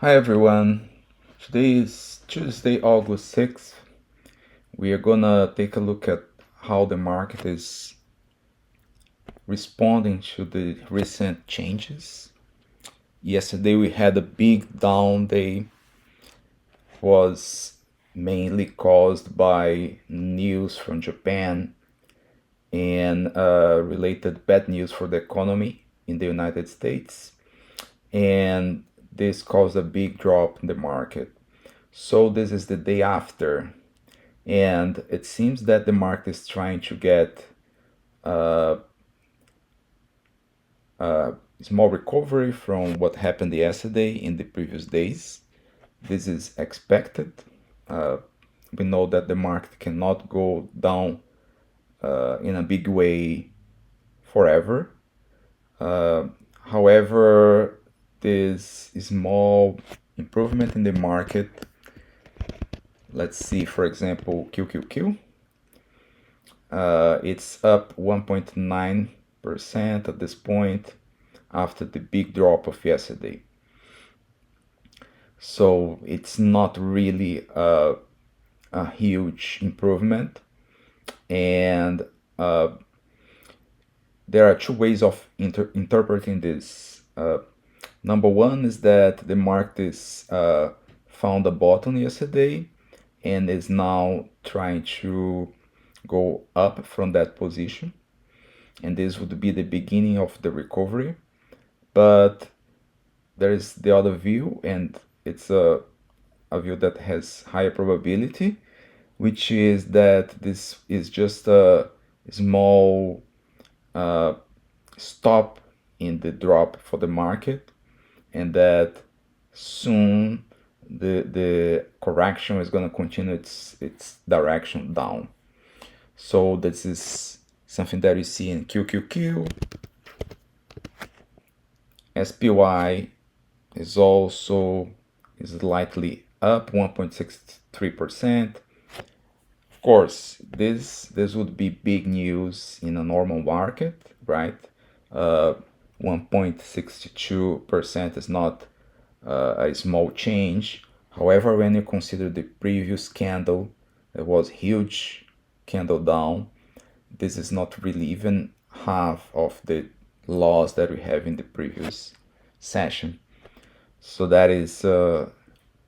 Hi everyone. Today is Tuesday, August 6th. We are gonna take a look at how the market is responding to the recent changes. Yesterday we had a big down day, was mainly caused by news from Japan and related bad news for the economy in the United States. And this caused a big drop in the market. So this is the day after, and it seems that the market is trying to get a small recovery from what happened yesterday in the previous days. This is expected. We know that the market cannot go down in a big way forever. However, this small improvement in the market, let's see, for example, QQQ. It's up 1.9% at this point after the big drop of yesterday. So it's not really a huge improvement. And there are two ways of interpreting this. Number one is that the market is found a bottom yesterday and is now trying to go up from that position, and this would be the beginning of the recovery. But there is the other view, and it's a view that has higher probability, which is that this is just a small stop in the drop for the market, and that soon the correction is going to continue its direction down. So this is something that you see in QQQ. SPY is also slightly up 1.63%. Of course, this would be big news in a normal market, right? 1.62% is not a small change. However, when you consider the previous candle, it was huge candle down. This is not really even half of the loss that we have in the previous session. So that is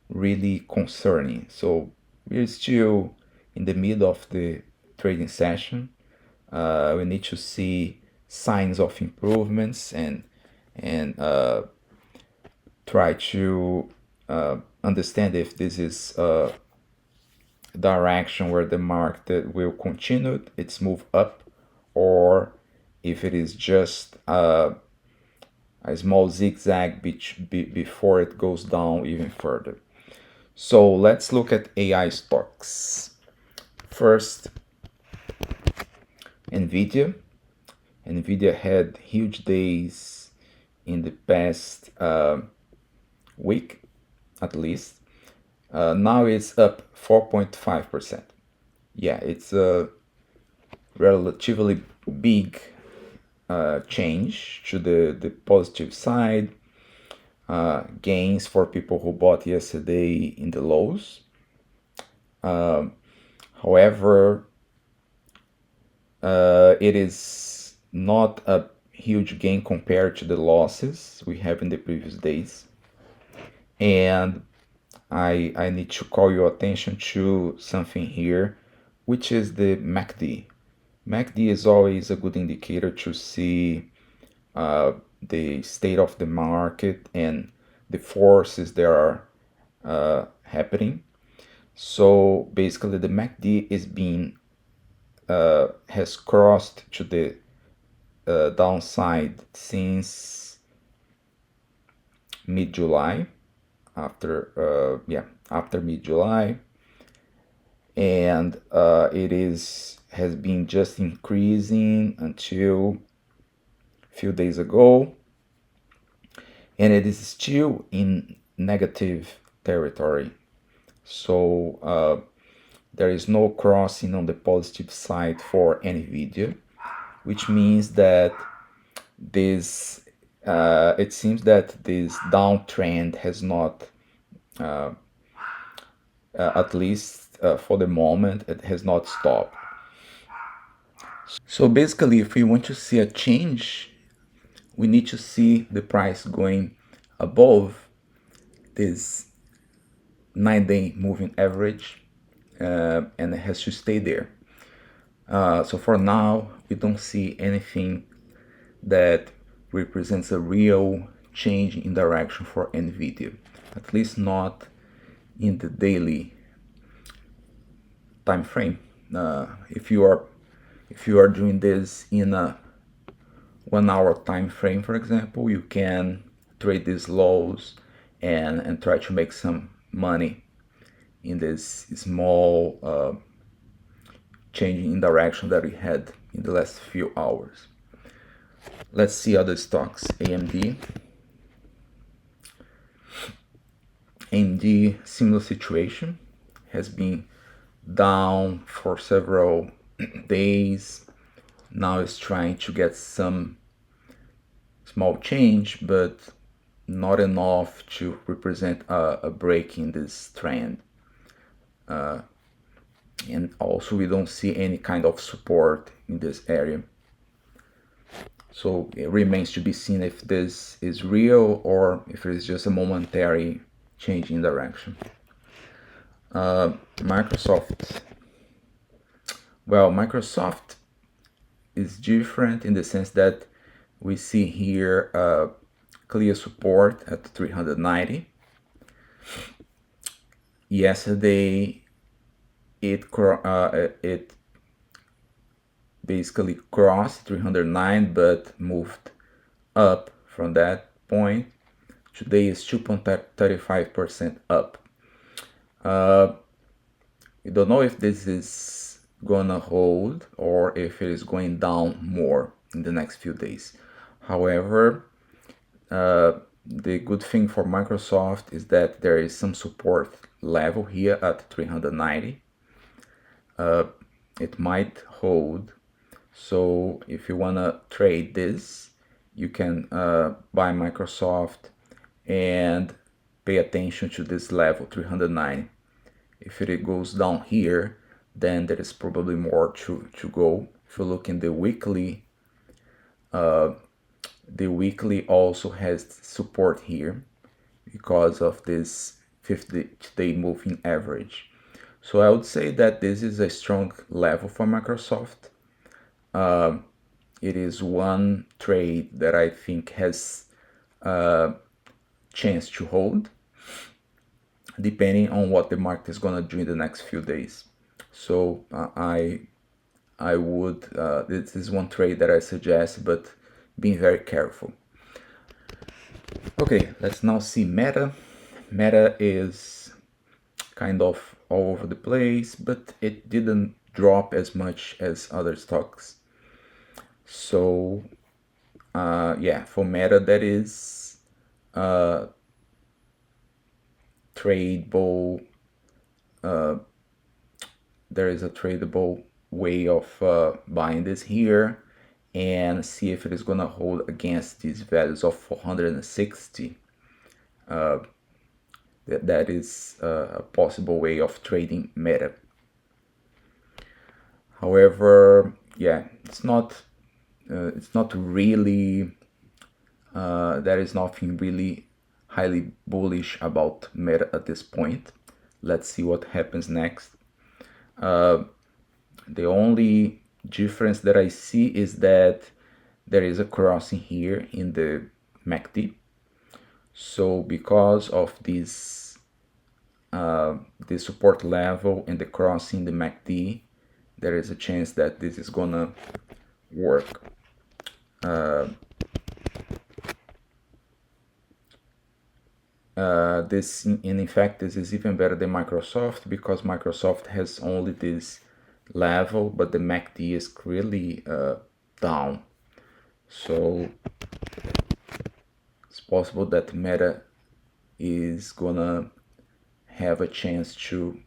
really concerning. So we're still in the middle of the trading session. We need to see signs of improvements and try to understand if this is a direction where the market will continue its move up, or if it is just a small zigzag before it goes down even further. So let's look at AI stocks. First, Nvidia. Nvidia had huge days in the past week, at least. Now it's up 4.5%. Yeah, it's a relatively big change to the positive side. Gains for people who bought yesterday in the lows. However, it is not a huge gain compared to the losses we have in the previous days. And I need to call your attention to something here, which is the MACD. MACD is always a good indicator to see the state of the market and the forces that are happening. So basically, the MACD is being has crossed to the downside since mid-July. After mid-July, and it has been just increasing until a few days ago, and it is still in negative territory. So there is no crossing on the positive side for Nvidia, which means that this it seems that this downtrend has not at least for the moment, it has not stopped. So basically, if we want to see a change, we need to see the price going above this 9-day moving average, and it has to stay there. So for now, we don't see anything that represents a real change in direction for NVIDIA, at least not in the daily time frame. If you are doing this in a 1 hour time frame, for example, you can trade these lows and try to make some money in this small change in direction that we had in the last few hours. Let's see other stocks. AMD, similar situation, has been down for several days. Now it's trying to get some small change, but not enough to represent a break in this trend. And also we don't see any kind of support in this area. So it remains to be seen if this is real or if it is just a momentary change in direction. Microsoft. Well, Microsoft is different in the sense that we see here clear support at 390. Yesterday, it basically crossed 309 but moved up from that point. Today is 2.35% up. We don't know if this is gonna hold or if it is going down more in the next few days. However, the good thing for Microsoft is that there is some support level here at 390. It might hold. So if you wanna trade this, you can buy Microsoft and pay attention to this level, 390. If it goes down here, then there is probably more to go. If you look in the weekly also has support here because of this 50-day moving average. So I would say that this is a strong level for Microsoft. It is one trade that I think has a chance to hold, depending on what the market is gonna do in the next few days. So I would, this is one trade that I suggest, but being very careful. Okay, let's now see Meta. Meta is kind of all over the place, but it didn't drop as much as other stocks. So yeah, for Meta that is tradable. There is a tradable way of buying this here and see if it is gonna hold against these values of 460. That is a possible way of trading Meta. However, yeah, it's not really. There is nothing really highly bullish about Meta at this point. Let's see what happens next. The only difference that I see is that there is a crossing here in the MACD. So because of this the support level and the crossing the MACD, there is a chance that this is gonna work. This and in fact this is even better than Microsoft because Microsoft has only this level, but the MACD is really down. So it's possible that Meta is gonna have a chance to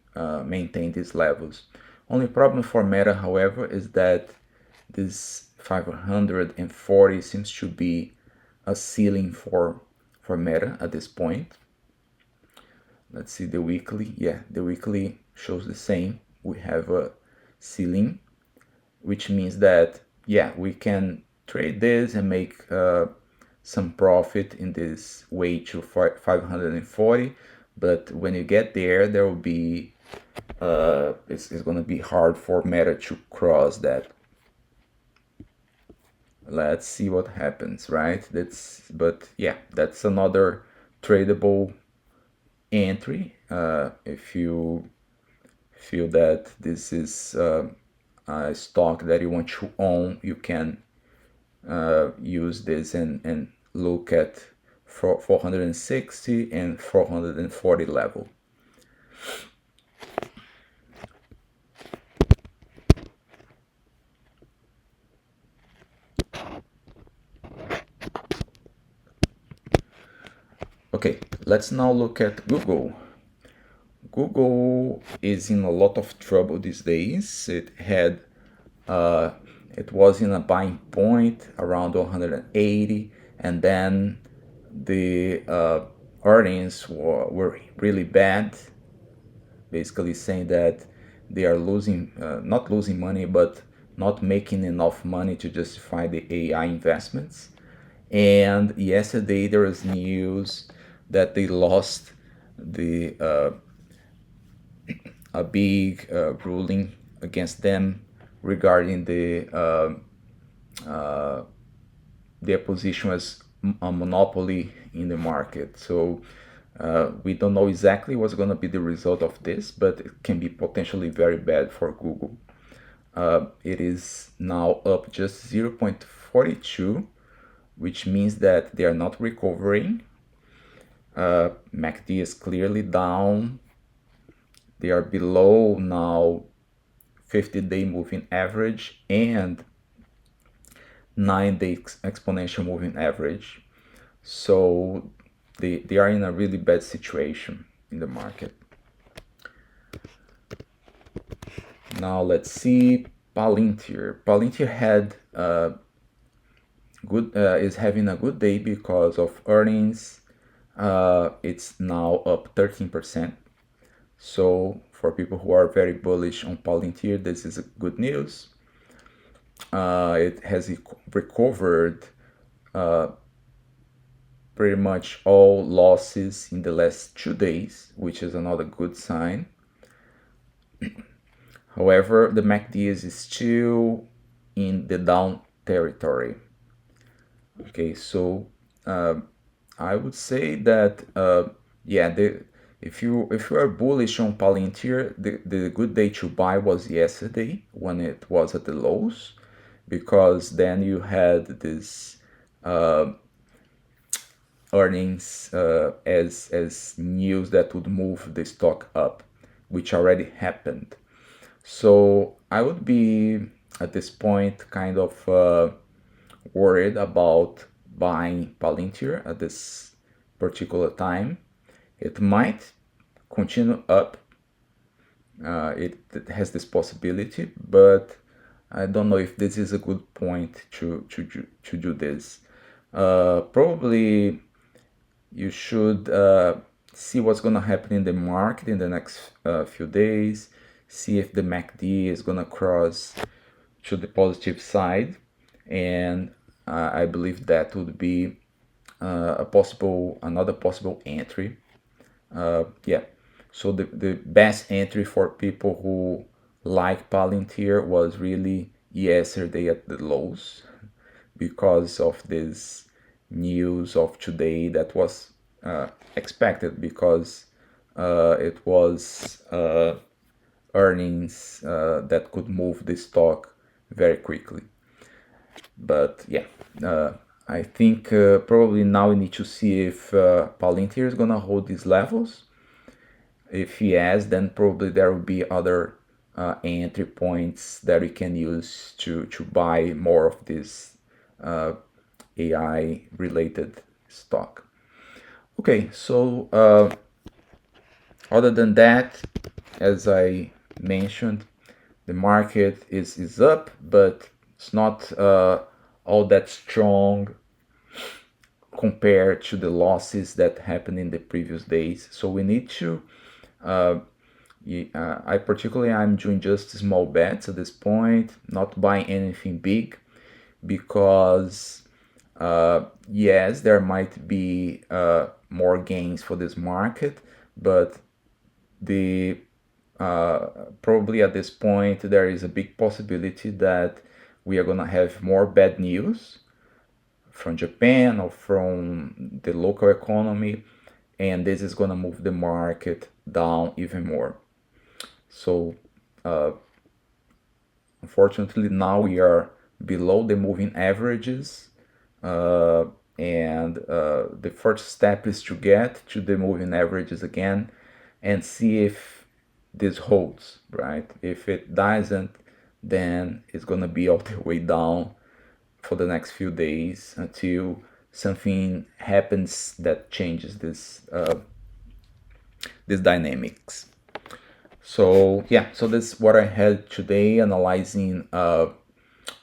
maintain these levels. Only problem for Meta, however, is that this 540 seems to be a ceiling for Meta at this point. Let's see the weekly. Yeah, the weekly shows the same. We have a ceiling, which means that, yeah, we can trade this and make some profit in this way to 540. But when you get there, there will be it's going to be hard for Meta to cross that. Let's see what happens, right? But yeah, that's another tradable entry. If you feel that this is a stock that you want to own, you can use this and look at 460 and 440 level. Okay, let's now look at Google. Google is in a lot of trouble these days. It was in a buying point around 180, and then the earnings were really bad, basically saying that they are losing, not losing money, but not making enough money to justify the AI investments. And yesterday there was news that they lost a big ruling against them regarding their position as a monopoly in the market. So we don't know exactly what's going to be the result of this, but it can be potentially very bad for Google. It is now up just 0.42, which means that they are not recovering. MACD is clearly down. They are below now 50-day moving average and 9-day exponential moving average. So they are in a really bad situation in the market. Now let's see Palantir. Palantir had is having a good day because of earnings. It's now up 13%. So for people who are very bullish on Palantir, this is good news. It has recovered pretty much all losses in the last 2 days, which is another good sign. However, the MACD is still in the down territory. Okay, so I would say that yeah, if you are bullish on Palantir, the good day to buy was yesterday when it was at the lows, because then you had this earnings as news that would move the stock up, which already happened. So I would be at this point kind of worried about buying Palantir at this particular time. It might continue up. It has this possibility, but I don't know if this is a good point to do this. Probably you should see what's going to happen in the market in the next few days, see if the MACD is going to cross to the positive side, and I believe that would be another possible entry. Yeah, so the best entry for people who like Palantir was really yesterday at the lows, because of this news of today that was expected, because it was earnings that could move the stock very quickly. But yeah, I think probably now we need to see if Palantir is gonna hold these levels. If yes, then probably there will be other entry points that we can use to buy more of this AI related stock. Okay, so other than that, as I mentioned, the market is up, but it's not all that strong. compared to the losses that happened in the previous days. So we need to, I'm doing just small bets at this point, not buying anything big, because yes, there might be more gains for this market, but the probably at this point there is a big possibility that we are going to have more bad news from Japan or from the local economy, and this is going to move the market down even more. So unfortunately now we are below the moving averages, and the first step is to get to the moving averages again and see if this holds, right? If it doesn't, then it's gonna be all the way down for the next few days until something happens that changes this dynamics. So yeah, so this is what I had today, analyzing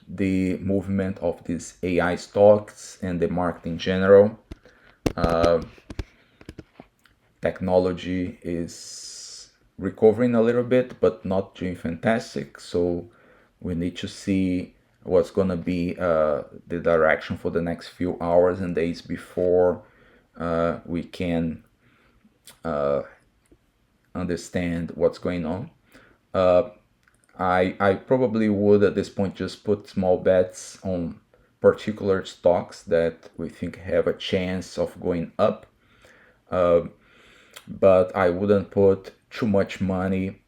the movement of these AI stocks and the market in general. Technology is recovering a little bit, but not doing fantastic. So we need to see what's going to be the direction for the next few hours and days before we can understand what's going on. I probably would at this point just put small bets on particular stocks that we think have a chance of going up, but I wouldn't put too much money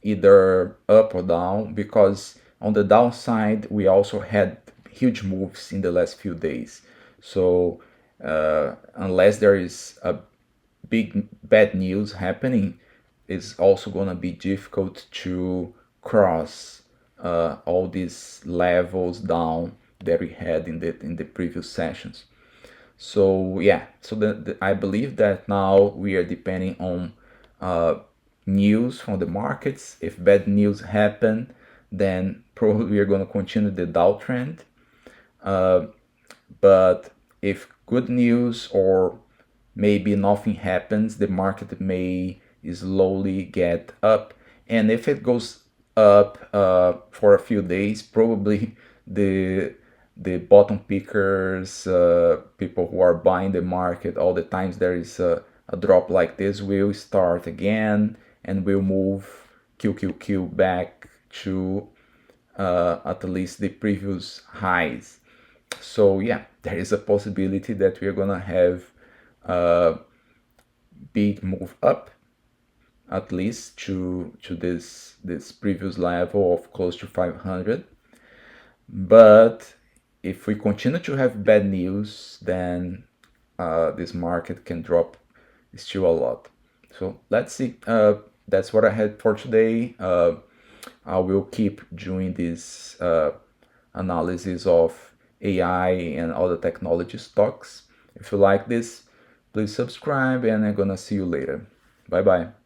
either up or down, because on the downside we also had huge moves in the last few days. So unless there is a big bad news happening, it's also going to be difficult to cross all these levels down that we had in the previous sessions. So yeah, so I believe that now we are depending on news from the markets. If bad news happen, then probably we are going to continue the downtrend. But if good news or maybe nothing happens, the market may slowly get up. And if it goes up for a few days, probably the bottom pickers, people who are buying the market all the times there is a drop like this, will start again and will move QQQ back to at least the previous highs. So yeah, there is a possibility that we are gonna have a big move up, at least to this previous level of close to 500. But if we continue to have bad news, then this market can drop still a lot. So let's see. That's what I had for today. I will keep doing this analysis of AI and other technology stocks. If you like this, please subscribe, and I'm gonna see you later. Bye bye.